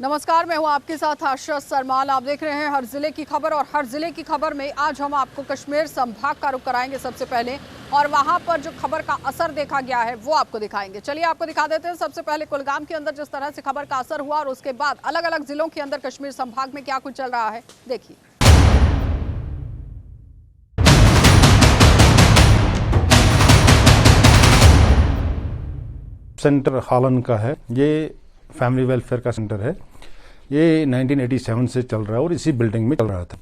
नमस्कार, मैं हूं आपके साथ आशा सरमान। आप देख रहे हैं हर जिले की खबर और हर जिले की खबर में आज हम आपको कश्मीर संभाग का रुख कराएंगे सबसे पहले, और वहां पर जो खबर का असर देखा गया है वो आपको दिखाएंगे। चलिए आपको दिखा देते हैं। सबसे पहले कुलगाम के अंदर जिस तरह से खबर का असर हुआ और उसके बाद अलग अलग जिलों के अंदर कश्मीर संभाग में क्या कुछ चल रहा है, देखिए। सेंटर हालन का है, ये फैमिली वेलफेयर का सेंटर है। ये 1987 से चल रहा है और इसी बिल्डिंग में चल रहा था।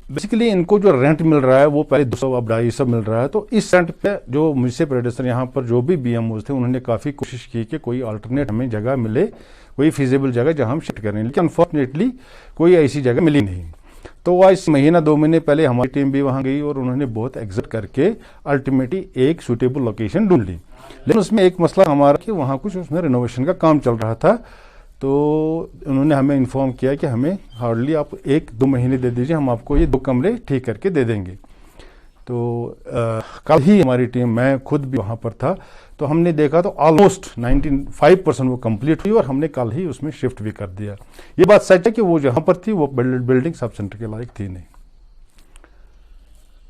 बेसिकली इनको जो रेंट मिल रहा है वो पहले 200 अब 250 मिल रहा है। तो इस रेंट पे जो मुझसे प्रेडेसर यहाँ पर जो भी BMOs थे उन्होंने काफ़ी कोशिश की कि कोई अल्टरनेट हमें जगह मिले, कोई फिजिबल जगह जहाँ हम शिफ्ट करें, लेकिन अनफॉर्चुनेटली कोई ऐसी जगह मिली नहीं। तो आज महीना 2 महीने पहले हमारी टीम भी वहाँ गई और उन्होंने बहुत एग्जिट करके अल्टीमेटली एक सूटेबल लोकेशन ढूंढ ली। लेकिन उसमें एक मसला हमारा कि वहाँ कुछ उसमें रिनोवेशन का काम चल रहा था। तो उन्होंने हमें इन्फॉर्म किया कि हमें हार्डली आप 1-2 महीने दे दीजिए, हम आपको ये 2 कमरे ठीक करके दे देंगे। तो कल ही हमारी टीम, मैं खुद भी वहाँ पर था, तो हमने देखा तो ऑलमोस्ट 95% वो कंप्लीट हुई और हमने कल ही उसमें शिफ्ट भी कर दिया। ये बात सच है कि वो जहाँ पर थी वो बिल्डिंग सब सेंटर के लायक थी नहीं।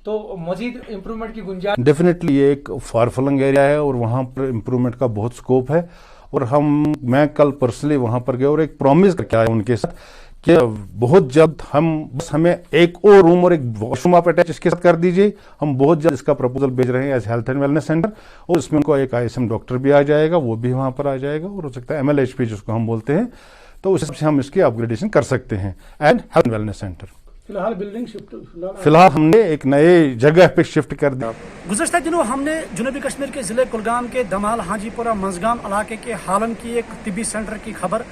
तो मजीद इम्प्रूवमेंट की गुंजाइश? डेफिनेटली ये एक फार फ्लंग एरिया है और वहाँ पर इम्प्रूवमेंट का बहुत स्कोप है। और मैं कल पर्सनली वहाँ पर गया और एक प्रॉमिस करके आया उनके साथ कि बहुत जल्द हमें एक और रूम और एक वॉशरूम आप अटैच इसके साथ कर दीजिए। हम बहुत जल्द इसका प्रपोजल भेज रहे हैं as health and wellness centre, और इसमें उनको एक ISM डॉक्टर भी आ जाएगा, वो भी वहाँ पर आ जाएगा, और हो सकता है MLHP जिसको हम बोलते हैं, तो उस हिसाब से हम इसकी अपग्रेडेशन कर सकते हैं and health and wellness centre. फिलहाल बिल्डिंग शिफ्ट फिलहाल हमने एक नए जगह पे शिफ्ट कर दिया। गुज़श्ता दिनों हमने जनूबी कश्मीर के जिले कुलगाम के दमाल हाजीपुरा मंजगाम इलाके के हालन की एक तिब्बी सेंटर की खबर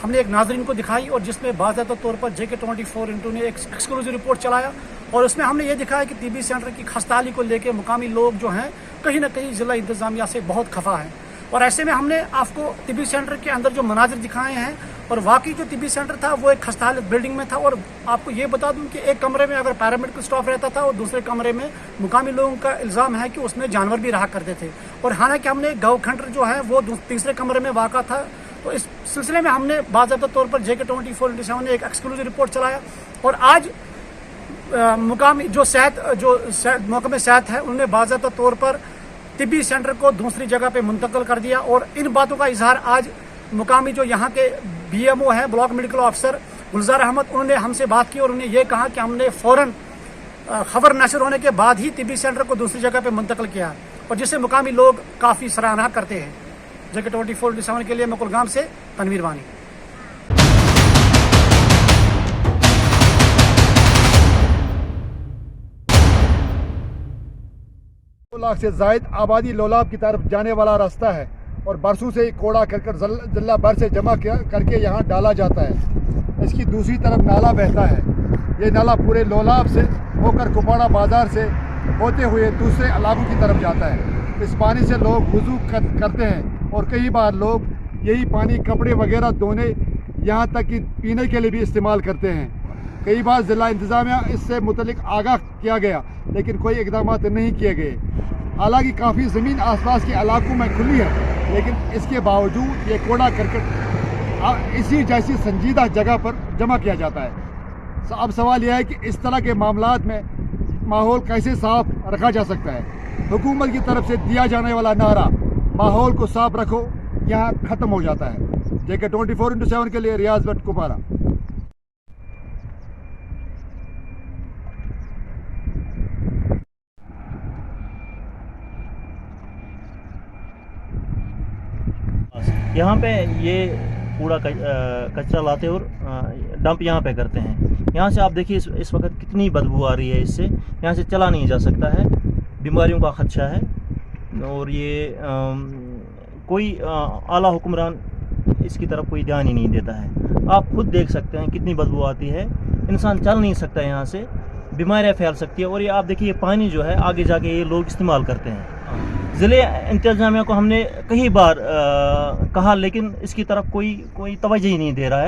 हमने एक नाज़रीन को दिखाई, और जिसमें बाज़ाब्ता तौर पर JK24 ने एक एक्सक्लूसिव रिपोर्ट चलाया, और उसमें हमने ये दिखाया कि तिब्बी सेंटर की खस्ताहाली को लेकर मुकामी लोग जो हैं कहीं ना कहीं ज़िला इंतज़ामिया से बहुत खफा है। और ऐसे में हमने आपको तिब्बी सेंटर के अंदर जो मनाजिर दिखाए हैं, और वाकई जो तिब्बी सेंटर था वो एक खस्ताहाल बिल्डिंग में था। और आपको ये बता दूं कि एक कमरे में अगर पैरामेडिकल स्टाफ रहता था और दूसरे कमरे में मुकामी लोगों का इल्ज़ाम है कि उसमें जानवर भी रहा करते थे। और हालांकि हमने गौ खंडर जो है वो तीसरे कमरे में वाक़ा था। तो इस सिलसिले में हमने बाज़ाब्ता तौर पर JK24 ने एक एक्सक्लूसिव रिपोर्ट चलाया, और आज मुकामी जो महकमे सेहत है उन्होंने बाज़ाब्ता तौर पर तिब्बी सेंटर को दूसरी जगह पे मुंतकिल कर दिया। और इन बातों का इजहार आज मुकामी जो यहाँ के BMO है, ब्लॉक मेडिकल ऑफिसर गुलजार अहमद, उन्होंने हमसे बात की और उन्होंने ये कहा कि हमने फ़ौरन खबर नशर होने के बाद ही तिब्बी सेंटर को दूसरी जगह पे मुंतकिल किया, और जिससे मुकामी लोग काफ़ी सराहना करते हैं। JK24 के लिए मैं कुलगाम से तनवीर वानी। 2 लाख से जायद आबादी लोलाब की तरफ जाने वाला रास्ता है, और बरसों से कूड़ा करकट जिला भर से जमा करके यहाँ डाला जाता है। इसकी दूसरी तरफ नाला बहता है। ये नाला पूरे लोलाब से होकर कुपवाड़ा बाजार से होते हुए दूसरे इलाकों की तरफ जाता है। इस पानी से लोग वुज़ू करते हैं, और कई बार लोग यही पानी कपड़े वगैरह धोने, यहाँ तक कि पीने के लिए भी इस्तेमाल करते हैं। कई बार ज़िला इंतज़ामिया इससे मुतल्लिक आगाह किया गया, लेकिन कोई इक़दाम नहीं किए गए। हालांकि काफ़ी ज़मीन आसपास के इलाकों में खुली है, लेकिन इसके बावजूद ये कूड़ा करकट इसी जैसी संजीदा जगह पर जमा किया जाता है। अब सवाल यह है कि इस तरह के मामलात में माहौल कैसे साफ रखा जा सकता है। हुकूमत की तरफ से दिया जाने वाला नारा माहौल को साफ रखो यहाँ ख़त्म हो जाता है। JK24 के लिए रियाज भट्ट, कुपवाड़ा। यहाँ पे ये कूड़ा कचरा लाते और डंप यहाँ पे करते हैं। यहाँ से आप देखिए इस वक्त कितनी बदबू आ रही है, इससे यहाँ से चला नहीं जा सकता है, बीमारियों का खदशा है। और ये कोई आला हुक्मरान इसकी तरफ कोई ध्यान ही नहीं देता है। आप खुद देख सकते हैं कितनी बदबू आती है, इंसान चल नहीं सकता, यहाँ से बीमारियाँ फैल सकती है। और ये आप देखिए पानी जो है आगे जाके ये लोग इस्तेमाल करते हैं। ज़िले इंतज़ामिया को हमने कई बार कहा, लेकिन इसकी तरफ कोई तवज्जो ही नहीं दे रहा है।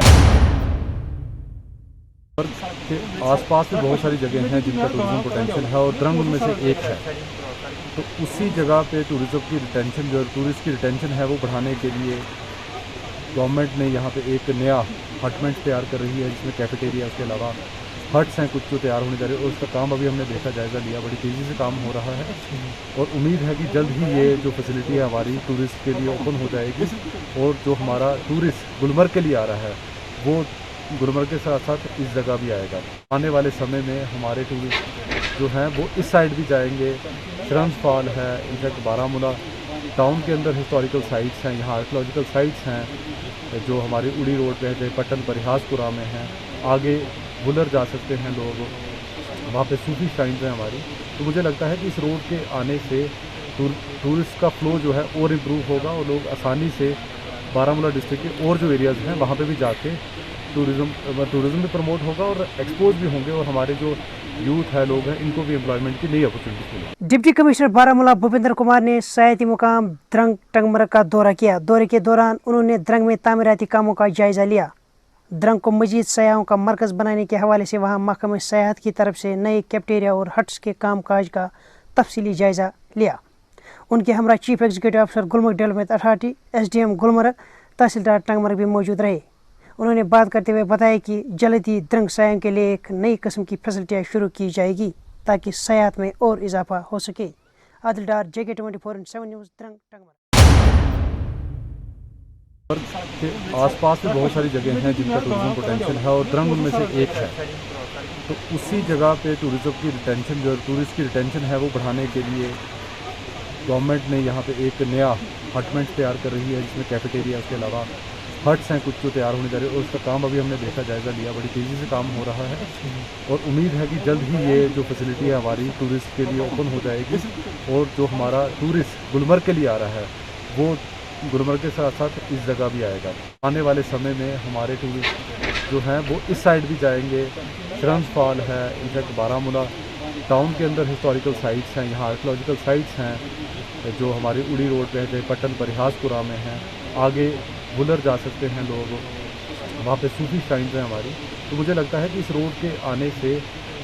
आसपास में बहुत सारी जगह हैं जिनका टूरिज्म पोटेंशियल है, और द्रंग उनमें से एक है। तो उसी जगह पे टूरिज्म की रिटेंशन, जो टूरिस्ट की रिटेंशन है, वो बढ़ाने के लिए गवर्नमेंट ने यहाँ पे एक नया अपार्टमेंट तैयार कर रही है, जिसमें कैफेटेरिया, उसके अलावा हट्स हैं कुछ जो तैयार होने जा रहे हैं, और उसका काम अभी हमने देखा, जायज़ा लिया, बड़ी तेज़ी से काम हो रहा है और उम्मीद है कि जल्द ही ये जो फैसिलिटी है हमारी टूरिस्ट के लिए ओपन हो जाएगी, और जो हमारा टूरिस्ट गुलमर्ग के लिए आ रहा है वो गुलमर्ग के साथ साथ इस जगह भी आएगा। आने वाले समय में हमारे टूरिस्ट जो हैं वो इस साइड भी जाएंगे, श्रम्स फॉल है, इनफैक्ट बारामूला टाउन के अंदर हिस्टोरिकल साइट्स हैं, यहाँ आर्कियोलॉजिकल साइट्स हैं जो हमारी उड़ी रोड पे है, पट्टन परिहासपुरा में हैं, आगे बुलर जा सकते हैं लोग, वहाँ पे सूफी श्राइन्स हैं हमारी। तो मुझे लगता है कि इस रोड के आने से टूरिस्ट का फ्लो जो है और इम्प्रूव होगा और लोग आसानी से बारामूला डिस्ट्रिक्ट के और जो एरियाज़ हैं वहाँ पे भी जाके टूरिज़्म भी प्रमोट होगा और एक्सपोज भी होंगे, और हमारे जो यूथ है, लोग हैं, इनको भी एम्प्लॉयमेंट की नई अपॉर्चुनिटी मिलेगी। डिप्टी कमिश्नर बारामूला भूपेंद्र कुमार ने सयाती मुकाम द्रंग टंगमरग का दौरा किया। दौरे के दौरान उन्होंने द्रंग में तामीराती कामों का जायजा लिया। द्रंग को मजीद सयाहों का मरकज़ बनाने के हवाले से वहाँ महकमे सयाहत की तरफ से नए कैफेटेरिया और हट्स के कामकाज का तफसीली जायजा लिया। उनके हमरा चीफ एग्जीक्यूटिव अफसर Gulmarg development authority SDM Gulmarg तहसीलदार टंगमर्ग भी मौजूद रहे। उन्होंने बात करते हुए बताया कि जल्द ही द्रंग सयाहों के लिए एक नई किस्म की फैसिलिटियाँ शुरू की जाएगी ताकि सयाहत में और इजाफा हो सके। Adil Dar, JK24/7 news, Drang Tangmarg. के आसपास में बहुत सारी जगह हैं जिनका टूरिज्म पोटेंशियल है और द्रंग उनमें से एक है। तो उसी जगह पे टूरिज्म की रिटेंशन, जो टूरिस्ट की रिटेंशन है, वो बढ़ाने के लिए गवर्नमेंट ने यहाँ पे एक नया अपार्टमेंट तैयार कर रही है, जिसमें कैफेटेरिया, उसके अलावा हट्स हैं कुछ जो तैयार होने जा रहे हैं, और उसका काम अभी हमने देखा, जायज़ा लिया, बड़ी तेज़ी से काम हो रहा है और उम्मीद है कि जल्द ही ये जो फैसिलिटी है हमारी टूरिस्ट के लिए ओपन हो जाएगी, और जो हमारा टूरिस्ट गुलमर्ग के लिए आ रहा है वो गुलमर्ग के साथ साथ इस जगह भी आएगा। आने वाले समय में हमारे टूरिस्ट जो हैं वो इस साइड भी जाएंगे, श्रम्स फॉल है, इनफैक्ट बारामूला टाउन के अंदर हिस्टोरिकल साइट्स हैं, यहाँ आर्कियोलॉजिकल साइट्स हैं जो हमारी उड़ी रोड पे है, पट्टन परिहासपुरा में हैं, आगे बुलर जा सकते हैं लोग, वहाँ पे सूफी श्राइन्स हैं हमारी। तो मुझे लगता है कि इस रोड के आने से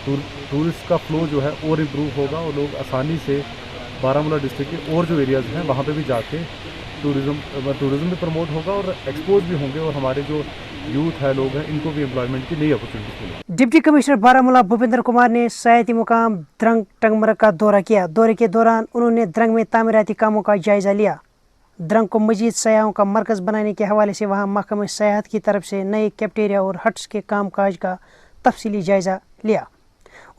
टूरिस्ट का फ्लो जो है और इम्प्रूव होगा और लोग आसानी से बारामूला डिस्ट्रिक्ट के और जो एरियाज़ हैं वहाँ पे भी जाके टूरिज़्म भी प्रमोट होगा और एक्सपोज भी होंगे, और हमारे जो यूथ है, लोग हैं, इनको भी एम्प्लॉयमेंट की नई अपॉर्चुनिटी मिलेगी। डिप्टी कमिश्नर बारामूला भूपेंद्र कुमार ने सयाती मुकाम द्रंग टंगमरग का दौरा किया। दौरे के दौरान उन्होंने द्रंग में तामीराती कामों का जायजा लिया। द्रंग को मजीद सयाहों का मरकज़ बनाने के हवाले से वहाँ महकमे सयाहत की तरफ से नए कैफेटेरिया और हट्स के कामकाज का तफसीली जायजा लिया।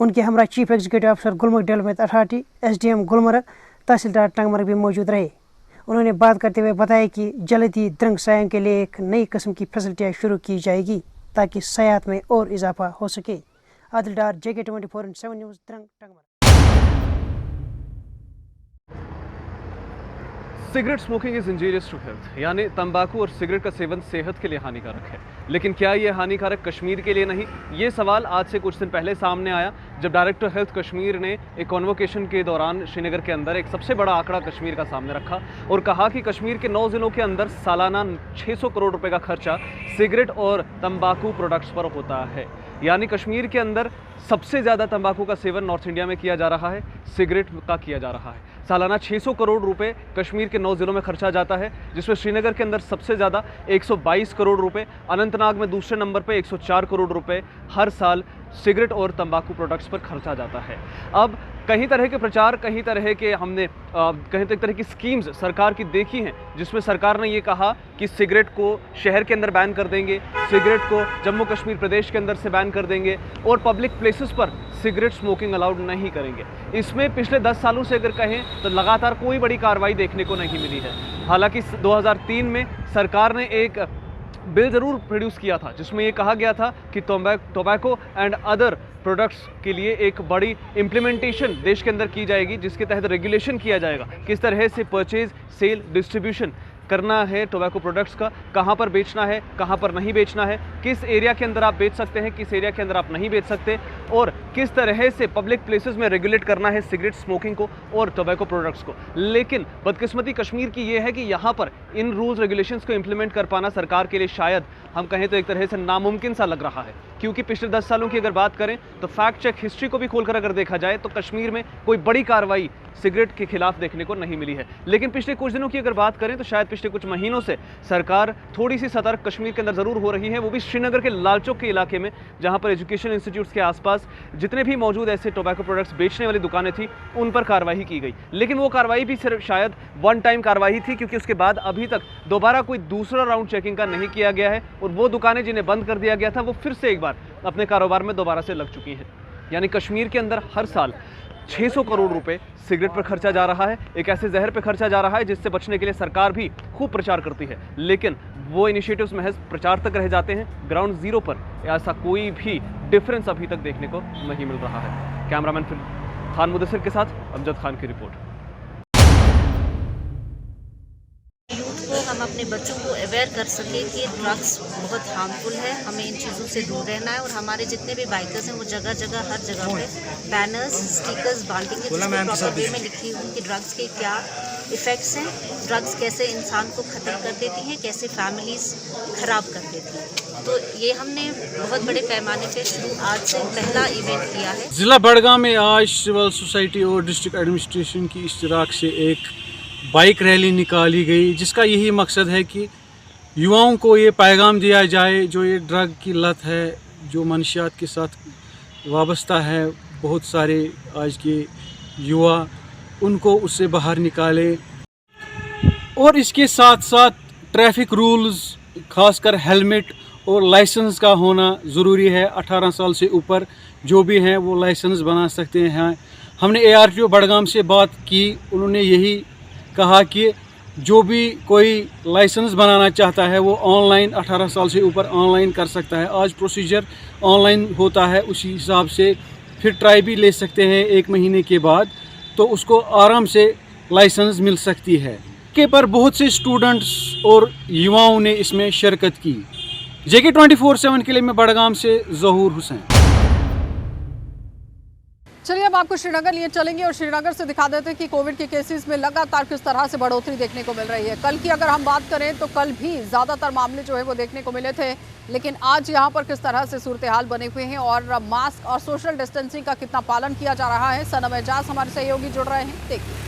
उनके हमरा चीफ एग्जीक्यूटिव अफसर Gulmarg development authority SDM Gulmarg तहसीलदार टंगमर्ग भी मौजूद रहे। उन्होंने बात करते हुए बताया कि जल्द ही द्रंग सयाहों के लिए एक नई किस्म की फैसिलिटियाँ शुरू की जाएगी ताकि सयाहत में और इजाफा हो सके। Adil Dar, JK24/7 news, Drang Tangmarg. Cigarette smoking is injurious to health, यानी तंबाकू और सिगरेट का सेवन सेहत के लिए हानिकारक है। लेकिन क्या ये हानिकारक कश्मीर के लिए नहीं? ये सवाल आज से कुछ दिन पहले सामने आया जब डायरेक्टर हेल्थ कश्मीर ने एक कॉन्वोकेशन के दौरान श्रीनगर के अंदर एक सबसे बड़ा आंकड़ा कश्मीर का सामने रखा और कहा कि कश्मीर के 9 ज़िलों के अंदर सालाना 600 करोड़ रुपए का खर्चा सिगरेट और तंबाकू प्रोडक्ट्स पर होता है। यानी कश्मीर के अंदर सबसे ज़्यादा तंबाकू का सेवन नॉर्थ इंडिया में किया जा रहा है, सिगरेट का किया जा रहा है। सालाना 600 करोड़ रुपए कश्मीर के 9 ज़िलों में खर्चा जाता है, जिसमें श्रीनगर के अंदर सबसे ज़्यादा 122 करोड़ रुपए, अनंतनाग में दूसरे नंबर पे 104 करोड़ रुपए हर साल सिगरेट और तंबाकू प्रोडक्ट्स पर खर्चा जाता है। अब कई तरह के प्रचार, कई तरह के हमने कई तरह की स्कीम्स सरकार की देखी हैं, जिसमें सरकार ने ये कहा कि सिगरेट को शहर के अंदर बैन कर देंगे, सिगरेट को जम्मू कश्मीर प्रदेश के अंदर से बैन कर देंगे और पब्लिक प्लेसेस पर सिगरेट स्मोकिंग अलाउड नहीं करेंगे। इसमें पिछले 10 सालों से अगर कहें तो लगातार कोई बड़ी कार्रवाई देखने को नहीं मिली है। हालांकि 2003 में सरकार ने एक बिल ज़रूर प्रोड्यूस किया था जिसमें ये कहा गया था कि टोबैको एंड अदर प्रोडक्ट्स के लिए एक बड़ी इम्प्लीमेंटेशन देश के अंदर की जाएगी, जिसके तहत रेगुलेशन किया जाएगा किस तरह से परचेज, सेल, डिस्ट्रीब्यूशन करना है टोबैको प्रोडक्ट्स का, कहाँ पर बेचना है, कहाँ पर नहीं बेचना है, किस एरिया के अंदर आप बेच सकते हैं, किस एरिया के अंदर आप नहीं बेच सकते, और किस तरह से पब्लिक प्लेसेस में रेगुलेट करना है सिगरेट स्मोकिंग को और टोबैको प्रोडक्ट्स को। लेकिन बदकिस्मती कश्मीर की ये है कि यहाँ पर इन रूल्स रेगुलेशंस को इम्प्लीमेंट कर पाना सरकार के लिए शायद हम कहें तो एक तरह से नामुमकिन सा लग रहा है, क्योंकि पिछले 10 सालों की अगर बात करें तो फैक्ट चेक हिस्ट्री को भी खोलकर अगर देखा जाए तो कश्मीर में कोई बड़ी कार्रवाई सिगरेट के खिलाफ देखने को नहीं मिली है। लेकिन पिछले कुछ दिनों की अगर बात करें तो शायद पिछले कुछ महीनों से सरकार थोड़ी सी सतर्क कश्मीर के अंदर ज़रूर हो रही है, वो भी श्रीनगर के लाल चौक के इलाके में, जहाँ पर एजुकेशन इंस्टीट्यूट्स के आसपास जितने भी मौजूद ऐसे टोबैको प्रोडक्ट्स बेचने वाली दुकानें थी उन पर कार्रवाई की गई। लेकिन वो कार्रवाई भी सिर्फ शायद वन टाइम कार्रवाई थी, क्योंकि उसके बाद अभी तक दोबारा कोई दूसरा राउंड चेकिंग का नहीं किया गया है और वो दुकानें जिन्हें बंद कर दिया गया था वो फिर से एक बार अपने कारोबार में दोबारा से लग चुकी हैं। यानी कश्मीर के अंदर हर साल 600 करोड़ रुपए सिगरेट पर खर्चा जा रहा है, एक ऐसे जहर पर खर्चा जा रहा है जिससे बचने के लिए सरकार भी खूब प्रचार करती है, लेकिन वो इनिशिएटिव्स महज प्रचार तक रह जाते हैं। ग्राउंड जीरो पर ऐसा कोई भी डिफरेंस अभी तक देखने को नहीं मिल रहा है। कैमरामैन खान मुदस्सिर के साथ अमजद खान की रिपोर्ट। हम अपने बच्चों को अवेयर कर सके कि ड्रग्स बहुत हार्मफुल है, हमें इन चीज़ों से दूर रहना है। और हमारे जितने भी बाइकर्स हैं वो जगह जगह हर जगह पे बैनर्स, स्टिकर्स बांटेंगे जिसमें प्रॉपर वे में लिखी हुई कि ड्रग्स के क्या इफ़ेक्ट्स हैं, ड्रग्स कैसे इंसान को ख़त्म कर देती हैं, कैसे फैमिलीज़ ख़राब कर देती हैं। तो ये हमने बहुत बड़े पैमाने पे शुरू आज से पहला इवेंट किया है। ज़िला बड़गाम में आज सिविल सोसाइटी और डिस्ट्रिक्ट एडमिनिस्ट्रेशन की इश्तिराक से एक बाइक रैली निकाली गई, जिसका यही मकसद है कि युवाओं को ये पैगाम दिया जाए जो ये ड्रग की लत है, जो मनशियात के साथ वाबस्ता है, बहुत सारे आज के युवा उनको उससे बाहर निकाले। और इसके साथ साथ ट्रैफिक रूल्स, खासकर हेलमेट और लाइसेंस का होना ज़रूरी है। 18 साल से ऊपर जो भी हैं वो लाइसेंस बना सकते हैं। हमने ARTO बड़गाम से बात की, उन्होंने यही कहा कि जो भी कोई लाइसेंस बनाना चाहता है वो ऑनलाइन 18 साल से ऊपर ऑनलाइन कर सकता है। आज प्रोसीजर ऑनलाइन होता है, उसी हिसाब से फिर ट्राई भी ले सकते हैं 1 महीने के बाद, तो उसको आराम से लाइसेंस मिल सकती है। के पर बहुत से स्टूडेंट्स और युवाओं ने इसमें शिरकत की। JK 24/7 के लिए मैं बड़गाम से ज़हूर हुसैन। चलिए अब आपको श्रीनगर लिए चलेंगे और श्रीनगर से दिखा देते हैं कि कोविड के केसेस में लगातार किस तरह से बढ़ोतरी देखने को मिल रही है। कल की अगर हम बात करें तो कल भी ज़्यादातर मामले जो है वो देखने को मिले थे, लेकिन आज यहाँ पर किस तरह से सूरत हाल बने हुए हैं और मास्क और सोशल डिस्टेंसिंग का कितना पालन किया जा रहा है। सनम एजाज हमारे सहयोगी जुड़ रहे हैं, देखिए।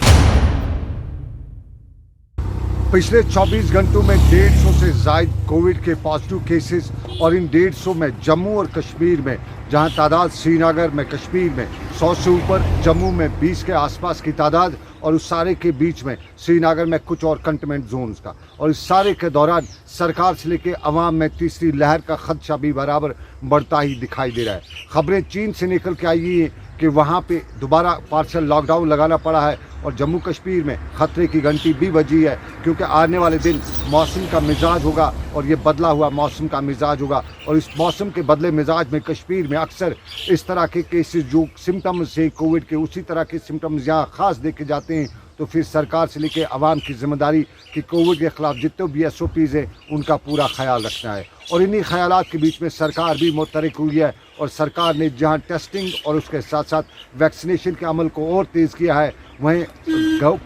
पिछले 24 घंटों में 150 से ज़ायद कोविड के पॉजिटिव केसेस और इन 150 में जम्मू और कश्मीर में, जहां तादाद श्रीनगर में कश्मीर में 100 से ऊपर, जम्मू में 20 के आसपास की तादाद और उस सारे के बीच में श्रीनगर में कुछ और कंटेनमेंट जोन्स का। और इस सारे के दौरान सरकार से लेकर अवाम में तीसरी लहर का खदशा भी बराबर बढ़ता ही दिखाई दे रहा है। खबरें चीन से निकल के आई हैं कि वहाँ पे दोबारा पार्शल लॉकडाउन लगाना पड़ा है और जम्मू कश्मीर में खतरे की घंटी भी बजी है, क्योंकि आने वाले दिन मौसम का मिजाज होगा और ये बदला हुआ मौसम का मिजाज होगा। और इस मौसम के बदले मिजाज में कश्मीर में अक्सर इस तरह के केसेस जो सिम्टम्स हैं कोविड के, उसी तरह के सिम्टम्स यहाँ ख़ास देखे जाते हैं। तो फिर सरकार से लेकर आवाम की जिम्मेदारी कि कोविड के ख़िलाफ़ जितने भी SOPs हैं उनका पूरा ख्याल रखना है। और इन्हीं ख्यालात के बीच में सरकार भी मुतहरिक हुई है और सरकार ने जहां टेस्टिंग और उसके साथ साथ वैक्सीनेशन के अमल को और तेज़ किया है, वहीं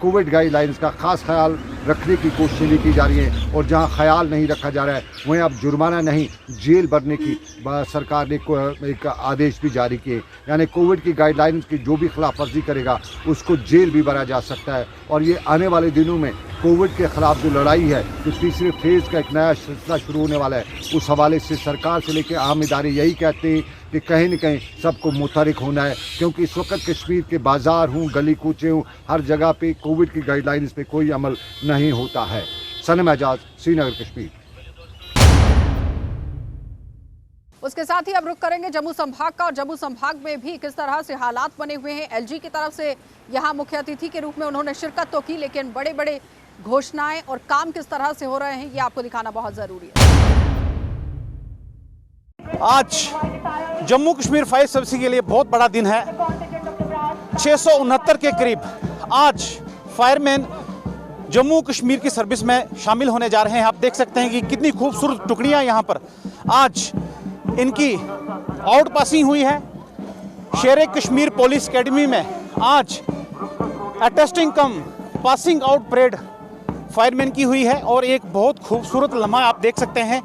कोविड गाइडलाइंस का ख़ास ख्याल रखने की कोशिशें की जा रही हैं। और जहां ख्याल नहीं रखा जा रहा है वहीं अब जुर्माना नहीं, जेल भरने की सरकार ने एक आदेश भी जारी किए। यानी कोविड की गाइडलाइंस की जो भी खिलाफ वर्जी करेगा उसको जेल भी भरा जा सकता है। और ये आने वाले दिनों में कोविड के ख़िलाफ़ जो लड़ाई है, जो तीसरे फेज़ का एक नया सिलसिला शुरू होने वाला है, उस हवाले से सरकार से लेकर आम इदारे यही कहते हैं कि कहीं न कहीं सबको मुतहरिक होना है, क्योंकि इस वक्त कश्मीर के बाज़ार हों, गली कूचे हों, हर जगह पे कोविड की गाइडलाइंस पे कोई अमल नहीं होता है। सनम एजाज, श्रीनगर, कश्मीर। उसके साथ ही अब रुख करेंगे जम्मू संभाग का, और जम्मू संभाग में भी किस तरह से हालात बने हुए हैं। LG की तरफ से यहाँ मुख्य अतिथि के रूप में उन्होंने शिरकत तो की, लेकिन बड़े बड़े घोषणाएं और काम किस तरह से हो रहे हैं ये आपको दिखाना बहुत ज़रूरी है। आज जम्मू कश्मीर फायर सर्विस के लिए बहुत बड़ा दिन है। 669 के करीब आज फायरमैन जम्मू कश्मीर की सर्विस में शामिल होने जा रहे हैं। आप देख सकते हैं कि कितनी खूबसूरत टुकड़ियां यहाँ पर आज इनकी आउट पासिंग हुई है। शेर कश्मीर पुलिस एकेडमी में आज अटेस्टिंग कम पासिंग आउट परेड फायरमैन की हुई है और एक बहुत खूबसूरत लम्हा आप देख सकते हैं।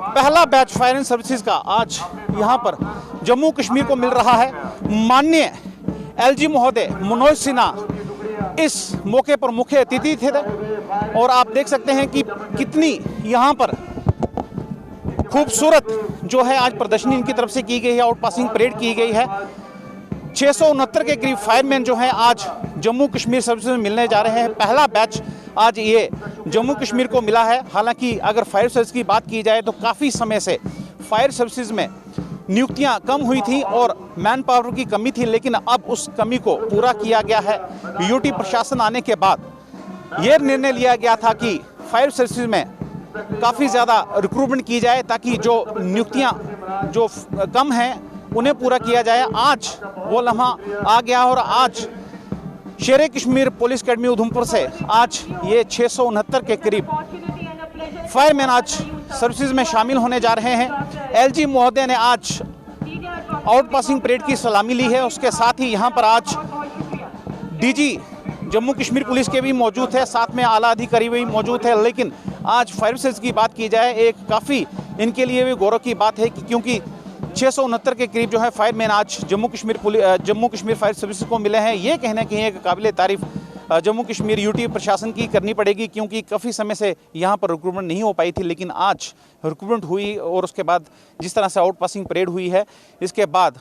पहला बैच फायर एंड सर्विसेज का आज यहाँ पर जम्मू कश्मीर को मिल रहा है। माननीय LG महोदय मनोज सिन्हा इस मौके पर मुख्य अतिथि थे और आप देख सकते हैं कि कितनी यहाँ पर खूबसूरत जो है आज प्रदर्शनी इनकी तरफ से की गई है, आउट पासिंग परेड की गई है। 669 के करीब फायरमैन जो हैं आज जम्मू कश्मीर सर्विस में मिलने जा रहे हैं। पहला बैच आज ये जम्मू कश्मीर को मिला है। हालांकि अगर फायर सर्विस की बात की जाए तो काफ़ी समय से फायर सर्विसेज में नियुक्तियां कम हुई थी और मैन पावर की कमी थी, लेकिन अब उस कमी को पूरा किया गया है। यूटी प्रशासन आने के बाद ये निर्णय लिया गया था कि फायर सर्विसेज में काफ़ी ज़्यादा रिक्रूटमेंट की जाए ताकि जो नियुक्तियां जो कम हैं उन्हें पूरा किया जाए। आज वो लम्हा आ गया और आज शेर कश्मीर पुलिस अकेडमी उधमपुर से आज ये 669 के करीब फायरमैन आज सर्विसेज में शामिल होने जा रहे हैं। एलजी महोदय ने आज आउट पासिंग परेड की सलामी ली है। उसके साथ ही यहाँ पर आज डीजी जम्मू कश्मीर पुलिस के भी मौजूद है, साथ में आला अधिकारी भी मौजूद है। लेकिन आज फायर सर्विस की बात की जाए एक काफ़ी इनके लिए भी गौरव की बात है कि क्योंकि 669 के करीब जो है फायरमैन आज जम्मू कश्मीर फायर सर्विस को मिले हैं। ये कहना कि एक काबिल तारीफ जम्मू कश्मीर यूटी प्रशासन की करनी पड़ेगी, क्योंकि काफ़ी समय से यहाँ पर रिक्रूटमेंट नहीं हो पाई थी, लेकिन आज रिक्रूटमेंट हुई और उसके बाद जिस तरह से आउट पासिंग परेड हुई है, इसके बाद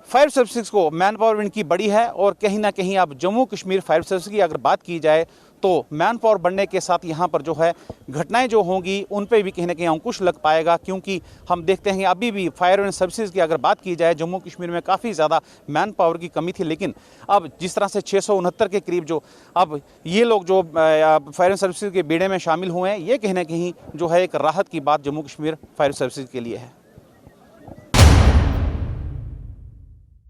फायर सर्विसेज को मैन पावर इनकी बड़ी है। और कहीं ना कहीं अब जम्मू कश्मीर फायर सर्विस की अगर बात की जाए तो मैन पावर बढ़ने के साथ यहाँ पर जो है घटनाएं जो होंगी उन पे भी कहीं ना कहीं अंकुश लग पाएगा, क्योंकि हम देखते हैं अभी भी फायर एंड सर्विसेज की अगर बात की जाए जम्मू कश्मीर में काफ़ी ज़्यादा मैन पावर की कमी थी। लेकिन अब जिस तरह से 669 के करीब जो अब ये लोग जो फायर एंड सर्विसेज के बेड़े में शामिल हुए हैं, ये कहीं ना कहीं जो है एक राहत की बात जम्मू कश्मीर फायर सर्विसेज के लिए है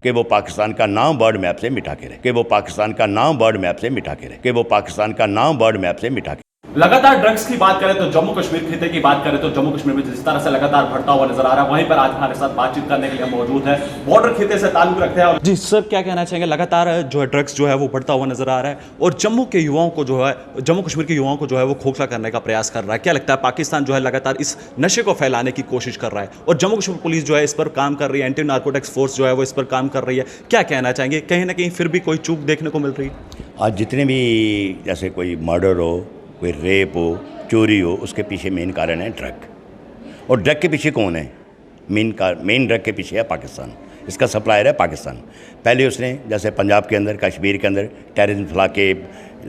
कि वो पाकिस्तान का नाम वर्ल्ड मैप से मिटा के रहे, कि वो पाकिस्तान का नाम वर्ल्ड मैप से मिटा के रहे, कि वो पाकिस्तान का नाम वर्ल्ड मैप से मिटा के। लगातार ड्रग्स की बात करें तो जम्मू कश्मीर खिते की बात करें तो जम्मू कश्मीर में जिस तरह से लगातार बढ़ता हुआ नजर आ रहा है, वहीं पर आज हमारे साथ बातचीत करने के लिए मौजूद है, बॉर्डर खिते से ताल्लुक रखते हैं। जी सर, क्या कहना चाहेंगे? लगातार जो है ड्रग्स जो है वो बढ़ता हुआ नजर आ रहा है और जम्मू के युवाओं को जो है जम्मू कश्मीर के युवाओं को जो है वो खोखला करने का प्रयास कर रहा है। क्या लगता है पाकिस्तान जो है लगातार इस नशे को फैलाने की कोशिश कर रहा है और जम्मू कश्मीर पुलिस जो है इस पर काम कर रही है, एंटी नार्कोटिक्स फोर्स जो है वो इस पर काम कर रही है। क्या कहना चाहेंगे? कहीं ना कहीं फिर भी कोई चूक देखने को मिल रही है? आज जितने भी जैसे कोई मर्डर हो, कोई रेप हो, चोरी हो, उसके पीछे मेन कारण है ड्रग। और ड्रग के पीछे कौन है? मेन ड्रग के पीछे है पाकिस्तान। इसका सप्लायर है पाकिस्तान। पहले उसने जैसे पंजाब के अंदर, कश्मीर के अंदर टेररिज्म फैला के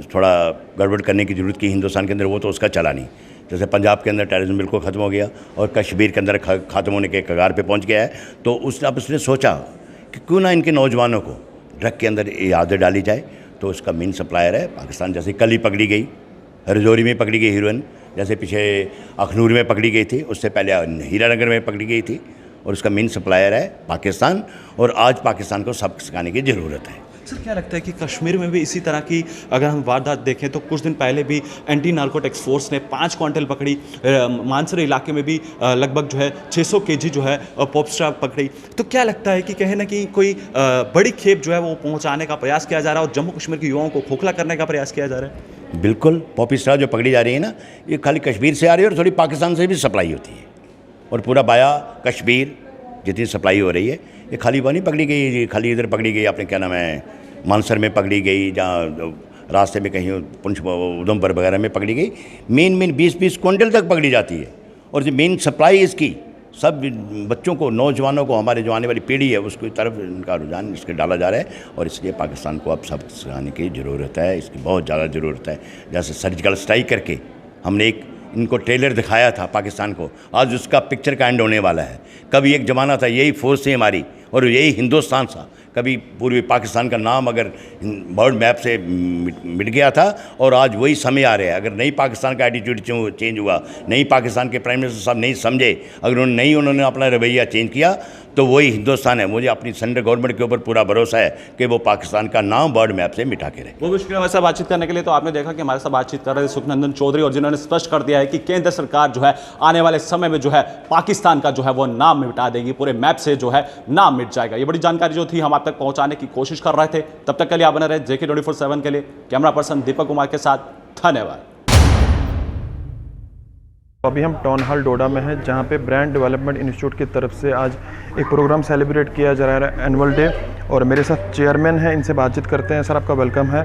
थोड़ा गड़बड़ करने की ज़रूरत की हिंदुस्तान के अंदर, वो तो उसका चला नहीं। जैसे पंजाब के अंदर टेररिज्म बिल्कुल ख़त्म हो गया और कश्मीर के अंदर ख़त्म होने के कगार पे पहुंच गया है, तो अब उसने सोचा कि क्यों ना इनके नौजवानों को ड्रग के अंदर ये आदत डाली जाए। तो उसका मेन सप्लायर है पाकिस्तान। जैसे कल ही पकड़ी गई, रजौरी में पकड़ी गई हीरोइन, जैसे पीछे अखनूर में पकड़ी गई थी, उससे पहले हीरानगर में पकड़ी गई थी, और उसका मेन सप्लायर है पाकिस्तान। और आज पाकिस्तान को सबक सिखाने की ज़रूरत है। सर, क्या लगता है कि कश्मीर में भी इसी तरह की अगर हम वारदात देखें तो कुछ दिन पहले भी एंटी नार्कोटिक्स फोर्स ने 5 क्विंटल पकड़ी, मानसर इलाके में भी लगभग जो है 600 kg जो है पॉपस्टार पकड़ी। तो क्या लगता है कि कहीं ना कहीं कोई बड़ी खेप जो है वो पहुंचाने का प्रयास किया जा रहा है और जम्मू कश्मीर के युवाओं को खोखला करने का प्रयास किया जा रहा है? बिल्कुल, पॉपी स्टार जो पकड़ी जा रही है ना, ये खाली कश्मीर से आ रही है और थोड़ी पाकिस्तान से भी सप्लाई होती है, और पूरा बाया कश्मीर जितनी सप्लाई हो रही है, ये खाली वहाँ नहीं पकड़ी गई, ये खाली इधर पकड़ी गई, आपने क्या नाम है, मानसर में पकड़ी गई, जहाँ रास्ते में कहीं पुंछ उधमपुर वगैरह में पकड़ी गई। मेन 20-20 क्विंटल तक पकड़ी जाती है, और जो मेन सप्लाई इसकी सब बच्चों को, नौजवानों को, हमारे जो आने वाली पीढ़ी है उसकी तरफ इनका रुझान इसके डाला जा रहा है, और इसलिए पाकिस्तान को अब सबक सिखाने की ज़रूरत है, इसकी बहुत ज़्यादा ज़रूरत है। जैसे सर्जिकल स्ट्राइक करके हमने एक इनको ट्रेलर दिखाया था पाकिस्तान को, आज उसका पिक्चर का एंड होने वाला है। कभी एक ज़माना था यही फोर्स थी हमारी और यही हिंदुस्तान था, कभी पूर्वी पाकिस्तान का नाम अगर वर्ल्ड मैप से मिट गया था, और आज वही समय आ रहा है। अगर नहीं पाकिस्तान का एटीट्यूड चेंज हुआ, नहीं पाकिस्तान के प्राइम मिनिस्टर साहब नहीं समझे, अगर उन्होंने अपना रवैया चेंज किया, तो वही हिंदुस्तान है। मुझे अपनी सेंट्रल गवर्नमेंट के ऊपर पूरा भरोसा है कि वो पाकिस्तान का नाम वर्ल्ड मैप से मिटा के रहे। वो मुश्किल है बातचीत करने के लिए। तो आपने देखा कि हमारे साथ बातचीत कर रहे थे सुखनंदन चौधरी, और जिन्होंने स्पष्ट कर दिया है कि केंद्र सरकार जो है आने वाले समय में जो है पाकिस्तान का जो है वो नाम मिटा देगी, पूरे मैप से जो है नाम मिट जाएगा। ये बड़ी जानकारी जो थी हम आप तक पहुंचाने की कोशिश कर रहे थे। तब तक के लिए आप बने रहे JK24/7 के लिए। कैमरा पर्सन दीपक कुमार के साथ, धन्यवाद। अभी हम टाउन हॉल डोडा में हैं, जहां पे ब्रांड डेवलपमेंट इंस्टीट्यूट की तरफ से आज एक प्रोग्राम सेलिब्रेट किया जा रहा है, एनुअल डे। और मेरे साथ चेयरमैन हैं, इनसे बातचीत करते हैं। सर, आपका वेलकम है।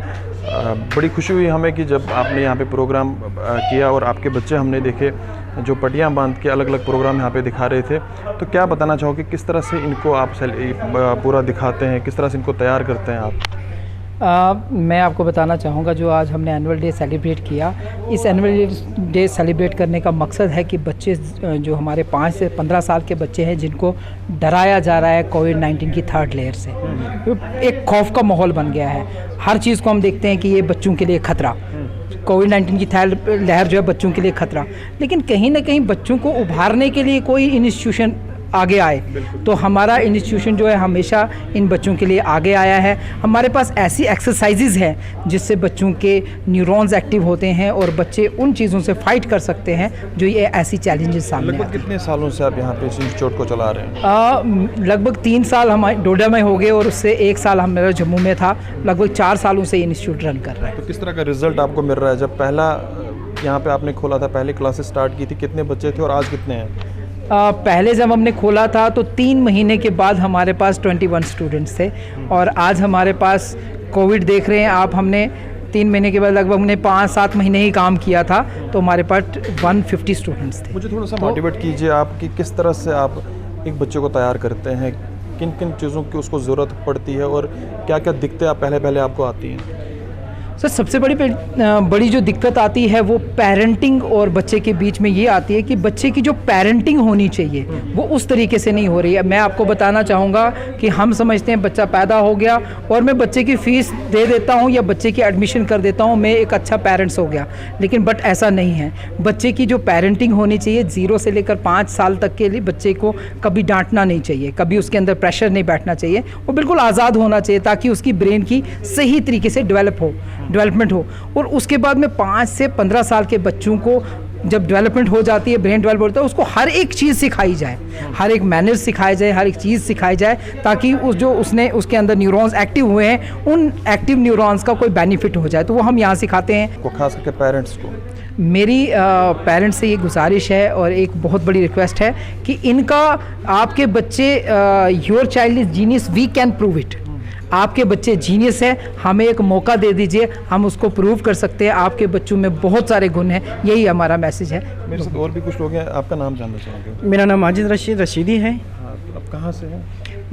बड़ी खुशी हुई हमें कि जब आपने यहाँ पे प्रोग्राम किया और आपके बच्चे हमने देखे जो पटियाँ बांध के अलग अलग प्रोग्राम यहाँ पे दिखा रहे थे। तो क्या बताना चाहोगे, किस तरह से इनको आप पूरा दिखाते हैं, किस तरह से इनको तैयार करते हैं आप? मैं आपको बताना चाहूँगा, जो आज हमने एनुअल डे सेलिब्रेट किया, इस एनुअल डे सेलिब्रेट करने का मकसद है कि बच्चे जो हमारे 5 से 15 साल के बच्चे हैं, जिनको डराया जा रहा है कोविड-19 की 3rd लेयर से, एक खौफ का माहौल बन गया है। हर चीज़ को हम देखते हैं कि ये बच्चों के लिए खतरा, कोविड-19 की 3rd लहर जो है बच्चों के लिए खतरा। लेकिन कहीं ना कहीं बच्चों को उभारने के लिए कोई इंस्टीट्यूशन आगे आए, तो हमारा इंस्टीट्यूशन जो है हमेशा इन बच्चों के लिए आगे आया है। हमारे पास ऐसी एक्सरसाइजेज हैं जिससे बच्चों के न्यूरॉन्स एक्टिव होते हैं और बच्चे उन चीज़ों से फाइट कर सकते हैं जो ये ऐसी चैलेंजेस सामने आते हैं। लगभग कितने सालों से आप यहाँ पे इस इंस्टीट्यूट को चला रहे हैं? लगभग 3 साल हमारे डोडा में हो गए और उससे 1 साल मेरा जम्मू में था। लगभग 4 सालों से इंस्टीट्यूट रन कर रहा है। तो किस तरह का रिजल्ट आपको मिल रहा है? जब पहला यहाँ पे आपने खोला था, पहले क्लासेस स्टार्ट की थी, कितने बच्चे थे और आज कितने हैं? पहले जब हमने खोला था तो 3 महीने के बाद हमारे पास 21 स्टूडेंट्स थे, और आज हमारे पास कोविड देख रहे हैं आप, हमने 3 महीने के बाद लगभग हमने 5-7 महीने ही काम किया था, तो हमारे पास 150 स्टूडेंट्स थे। मुझे थोड़ा सा मोटिवेट कीजिए आप कि किस तरह से आप एक बच्चे को तैयार करते हैं, किन किन चीज़ों की उसको ज़रूरत पड़ती है और क्या क्या दिक्कतें पहले आपको आती हैं? सर, सबसे बड़ी जो दिक्कत आती है वो पेरेंटिंग और बच्चे के बीच में ये आती है कि बच्चे की जो पेरेंटिंग होनी चाहिए वो उस तरीके से नहीं हो रही है। मैं आपको बताना चाहूँगा कि हम समझते हैं बच्चा पैदा हो गया और मैं बच्चे की फ़ीस दे देता हूँ या बच्चे की एडमिशन कर देता हूँ, मैं एक अच्छा पेरेंट्स हो गया। लेकिन बट ऐसा नहीं है। बच्चे की जो पेरेंटिंग होनी चाहिए, 0 से लेकर 5 साल तक के लिए बच्चे को कभी डांटना नहीं चाहिए, कभी उसके अंदर प्रेशर नहीं बैठना चाहिए, वो बिल्कुल आज़ाद होना चाहिए ताकि उसकी ब्रेन की सही तरीके से डेवलपमेंट हो। और उसके बाद में 5 से 15 साल के बच्चों को जब डेवलपमेंट हो जाती है, ब्रेन डेवलप होता है, उसको हर एक चीज़ सिखाई जाए, हर एक मैनर्स सिखाए जाए, हर एक चीज़ सिखाई जाए, ताकि उसके अंदर न्यूरॉन्स एक्टिव हुए हैं, उन एक्टिव न्यूरॉन्स का कोई बेनिफिट हो जाए। तो वो हम यहाँ सिखाते हैं। को खास करके पेरेंट्स को मेरी पेरेंट्स से ये गुजारिश है और एक बहुत बड़ी रिक्वेस्ट है कि इनका आपके बच्चे your child is genius, we can prove it. आपके बच्चे जीनियस है, हमें एक मौका दे दीजिए, हम उसको प्रूव कर सकते हैं। आपके बच्चों में बहुत सारे गुण हैं, यही हमारा मैसेज है। मेरे साथ और भी कुछ लोग हैं, आपका नाम जानना चाहेंगे? मेरा नाम माजिद रशीदी है। आप कहाँ से हैं?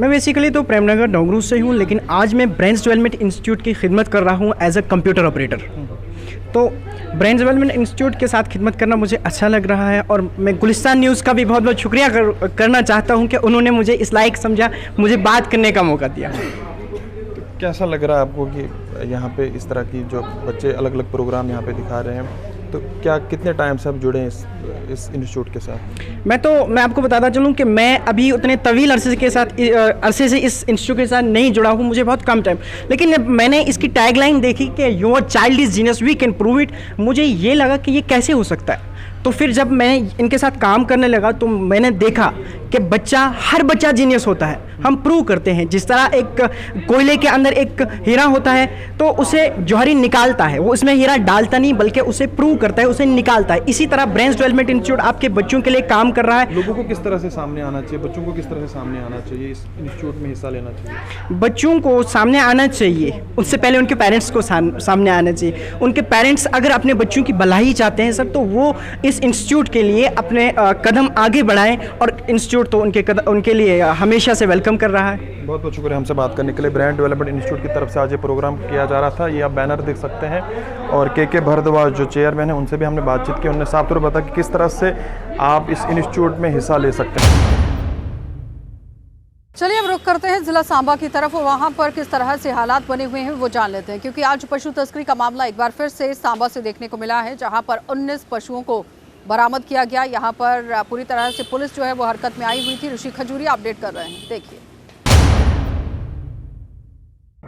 मैं बेसिकली तो प्रेमनगर डोंगरू से हूँ, लेकिन आज मैं ब्रेन्स डेवलपमेंट इंस्टीट्यूट की खिदमत कर रहा हूँ एज अ कंप्यूटर ऑपरेटर। तो ब्रेन्स डेवलपमेंट इंस्टीट्यूट के साथ खिदमत करना मुझे अच्छा लग रहा है, और मैं गुलिस्तान न्यूज़ का भी बहुत बहुत शुक्रिया करना चाहता हूँ कि उन्होंने मुझे इस लायक समझा, मुझे बात करने का मौका दिया। कैसा लग रहा है आपको कि यहाँ पे इस तरह की जो बच्चे अलग अलग प्रोग्राम यहाँ पे दिखा रहे हैं, तो क्या कितने टाइम से आप जुड़े हैं इस इंस्टीट्यूट के साथ? मैं आपको बताता चलूँ कि मैं अभी उतने तवील अरसे से इस इंस्टीट्यूट के साथ नहीं जुड़ा हूँ, मुझे बहुत कम टाइम। लेकिन मैंने इसकी टैगलाइन देखी कि your child is genius, we can prove it, मुझे ये लगा कि ये कैसे हो सकता है। तो फिर जब मैं इनके साथ काम करने लगा तो मैंने देखा कि हर बच्चा जीनियस होता है, हम प्रूव करते हैं। जिस तरह एक कोयले के अंदर एक हीरा होता है तो उसे जौहरी निकालता है, वो इसमें हीरा डालता नहीं बल्कि उसे प्रूव करता है, उसे निकालता है। इसी तरह ब्रेन्स डेवलपमेंट इंस्टीट्यूट आपके बच्चों के लिए काम कर रहा है। लोगों को किस तरह से सामने आना चाहिए, बच्चों को किस तरह से सामने आना चाहिए, इस इंस्टीट्यूट में हिस्सा लेना चाहिए? बच्चों को सामने आना चाहिए, उससे पहले उनके पेरेंट्स को सामने आना चाहिए। उनके पेरेंट्स अगर अपने बच्चों की भलाई चाहते हैं सर, तो वो इस इंस्टीट्यूट के लिए अपने कदम आगे बढ़ाएं, और इंस्टीट्यूट तो उनके लिए हमेशा से वेलकम कर रहा है। बहुत बहुत शुक्रिया हमसे बात करने के लिए। ब्रांड डेवलपमेंट इंस्टीट्यूट की तरफ से आज ये प्रोग्राम किया जा रहा था, ये आप बैनर देख सकते हैं। और के भारद्वाज जो चेयरमैन हैं, उनसे भी हमने बातचीत की, उन्होंने साफ तौर पर बताया कि किस तरह से आप इस इंस्टीट्यूट में हिस्सा ले सकते हैं। चलिए अब रुख करते हैं जिला सांबा की तरफ, और वहां पर किस तरह से हालात बने हुए हैं वो जान लेते हैं, क्योंकि आज पशु तस्करी का मामला एक बार फिर से सांबा से देखने को मिला है, जहां पर 19 पशुओं को बरामद किया गया। यहाँ पर पूरी तरह से पुलिस जो है वो हरकत में आई हुई थी। ऋषि खजूरिया अपडेट कर रहे हैं, देखिए।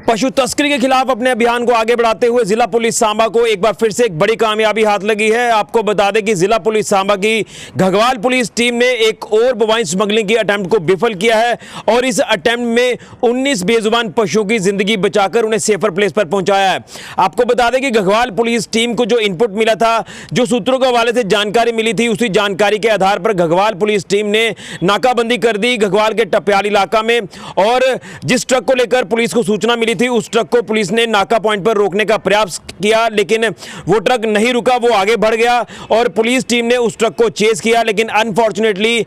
पशु तस्करी के खिलाफ अपने अभियान को आगे बढ़ाते हुए जिला पुलिस सांबा को एक बार फिर से एक बड़ी कामयाबी हाथ लगी है। आपको बता दें कि जिला पुलिस सांबा की घगवाल पुलिस टीम ने एक और बोवाइन स्मगलिंग की अटेम्प्ट को विफल किया है और इस अटेम्प्ट में 19 बेजुबान पशुओं की जिंदगी बचाकर उन्हें सेफर प्लेस पर पहुंचाया है। आपको बता दें कि घगवाल पुलिस टीम को जो इनपुट मिला था, जो सूत्रों के हवाले से जानकारी मिली थी, उसी जानकारी के आधार पर घगवाल पुलिस टीम ने नाकाबंदी कर दी घगवाल के टप्याल इलाका में। और जिस ट्रक को लेकर पुलिस को सूचना मिली थी, उस ट्रक को पुलिस ने नाका पॉइंट पर रोकने का प्रयास किया, लेकिन वो ट्रक नहीं रुका, वो आगे बढ़ गया और पुलिस टीम ने उस ट्रक को चेस किया। लेकिन अनफॉर्चुनेटली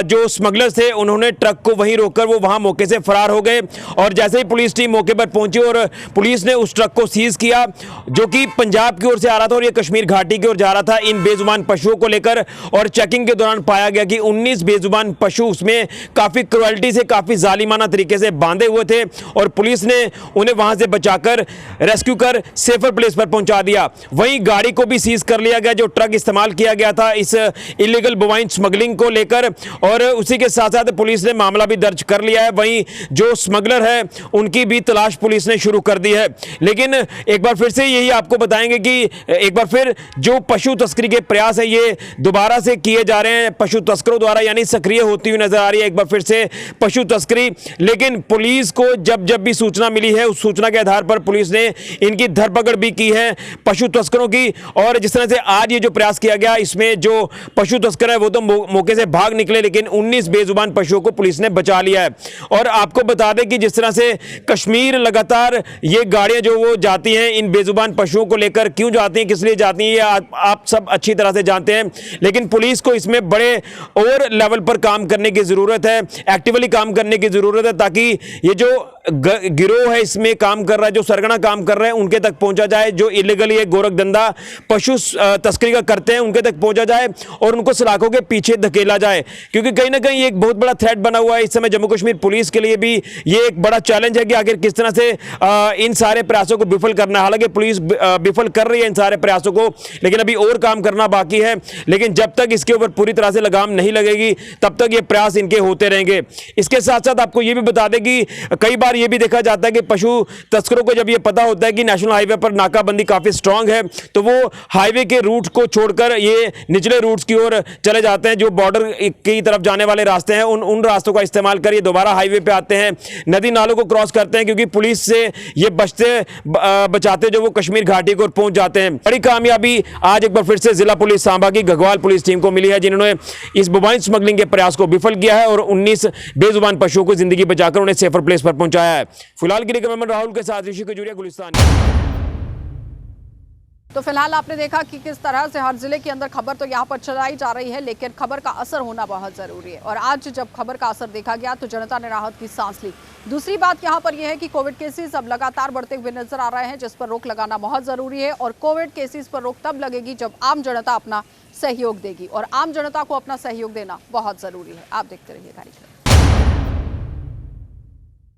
जो स्मगलर्स थे उन्होंने ट्रक को वहीं रोककर वो वहां मौके से फरार हो गए। और जैसे ही पुलिस टीम मौके पर पहुंची और पुलिस ने उस ट्रक को सीज किया, जो कि पंजाब की ओर से आ रहा था और ये कश्मीर घाटी की ओर जा रहा था इन बेजुबान पशुओं को लेकर। और चेकिंग के दौरान पाया गया कि 19 बेजुबान पशु उसमें काफी क्रुएल्टी से, काफी जालिमाना तरीके से बांधे हुए थे और पुलिस ने उन्हें वहां से बचाकर रेस्क्यू कर सेफर प्लेस पर पहुंचा दिया। वहीं गाड़ी को भी सीज कर लिया गया, जो ट्रक इस्तेमाल किया गया था इस इलीगल बोवाइन स्मगलिंग को लेकर। और उसी के साथ साथ पुलिस ने मामला भी दर्ज कर लिया है। वहीं जो स्मगलर है उनकी भी तलाश पुलिस ने शुरू कर दी है। लेकिन एक बार फिर से यही आपको बताएंगे कि एक बार फिर जो पशु तस्करी के प्रयास है ये दोबारा से किए जा रहे हैं पशु तस्करों द्वारा, यानी सक्रिय होती हुई नजर आ रही है एक बार फिर से पशु तस्करी। लेकिन पुलिस को जब जब भी सूचना मिली है, उस सूचना के आधार पर पुलिस ने इनकी धरपकड़ भी की है पशु तस्करों की। और जिस तरह से आज ये जो प्रयास किया गया, इसमें जो पशु तस्कर है वो तो मौके से भाग निकले, लेकिन 19 बेजुबान पशुओं को पुलिस ने बचा लिया है। और आपको बता दें कि जिस तरह से कश्मीर लगातार ये गाड़ियां जो वो जाती हैं इन बेजुबान पशुओं को लेकर, क्यों जाती हैं, किस लिए जाती हैं, ये आप सब अच्छी तरह से जानते हैं। लेकिन पुलिस को इसमें बड़े और लेवल पर काम करने की जरूरत है, एक्टिवली काम करने की जरूरत है, ताकि ये जो गिरोह है इसमें काम कर रहा है, जो सरगना काम कर रहे हैं, उनके तक पहुंचा जाए। जो इलीगली ये गोरख धंधा पशु तस्करी का करते हैं उनके तक पहुंचा जाए और उनको सलाखों के पीछे धकेला जाए, क्योंकि कहीं ना कहीं एक बहुत बड़ा थ्रेट बना हुआ है इस समय जम्मू कश्मीर पुलिस के लिए भी। ये एक बड़ा चैलेंज है कि आखिर किस तरह से इन सारे प्रयासों को विफल करना है। हालांकि पुलिस विफल कर रही है इन सारे प्रयासों को, लेकिन अभी और काम करना बाकी है। लेकिन जब तक इसके ऊपर पूरी तरह से लगाम नहीं लगेगी तब तक ये प्रयास इनके होते रहेंगे। इसके साथ साथ आपको ये भी बता दें कि कई बार ये भी देखा जाता है कि पशु तस्करों को जब ये पता होता है कि नेशनल हाईवे पर नाकाबंदी काफी स्ट्रांग है, तो वो हाईवे के रूट को छोड़कर ये निचले रूट्स की ओर चले जाते हैं। जो बॉर्डर की तरफ जाने वाले रास्ते हैं उन रास्तों का इस्तेमाल कर ये दोबारा हाईवे पे आते हैं, नदी नालों को क्रॉस करते हैं, क्योंकि पुलिस से ये बचाते जो वो कश्मीर घाटी को पहुंच जाते हैं। बड़ी कामयाबी आज एक बार फिर से जिला पुलिस सांबा की घगवाल पुलिस टीम को मिली है, जिन्होंने इस बोवाइन स्मगलिंग के प्रयास को विफल किया है और 19 बेजुबान पशुओं को जिंदगी बचाकर उन्हें सेफर प्लेस पर पहुंचाया है। फिलहाल के लिए कैमरामैन राहुल के साथ ऋषि खजूरिया, गुलिस्तान। तो फिलहाल आपने देखा कि किस तरह से हर जिले के अंदर खबर तो यहाँ पर चलाई जा रही है, लेकिन खबर का असर होना बहुत जरूरी है। और आज जब खबर का असर देखा गया तो जनता ने राहत की सांस ली। दूसरी बात यहाँ पर यह है कि कोविड केसेस अब लगातार बढ़ते हुए नजर आ रहे हैं, जिस पर रोक लगाना बहुत जरूरी है। और कोविड केसेस पर रोक तब लगेगी जब आम जनता अपना सहयोग देगी, और आम जनता को अपना सहयोग देना बहुत जरूरी है। आप देखते रहिए कार्यक्रम।